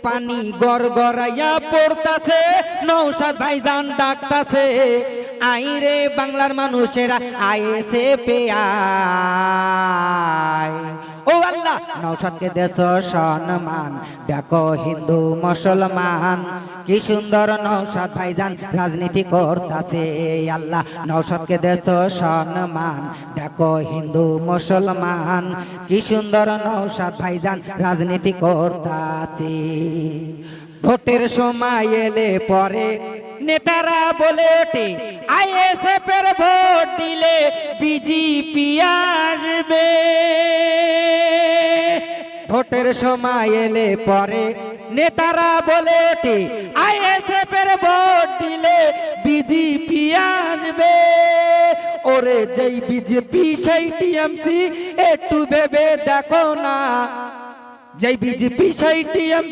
পানি গড়গড়াইয়া পড়তাছে, নৌসাদ ভাইজান ডাকতাছে, আইরে বাংলার মানুষেরা আইএসে পেয়ায়। ও আল্লাহ, নৌসাদকে দেশ সম্মান, দেখো হিন্দু মুসলমান কি সুন্দর নৌসাদ ভাইজান রাজনীতি করতাছে। আল্লাহ, নৌসাদকে দেশ সম্মান, দেখো হিন্দু মুসলমান কি সুন্দর নৌসাদ ভাইজান রাজনীতি করতাছে। ভোটের সময় এলে পরে নেতারা বলে ওঠে, আইএসএফ এর ভোট দিলে বিজেপি আসবে। ভোটের সময় এলে পরে নেতারা বলে ওঠে, আইএসএফ এর ভোট দিলে বিজেপি আসবে। ওরে যেই বিজেপি সেই টিএমসি, একটু ভেবে দেখো না, যেই বিজেপি সেই টিএমসি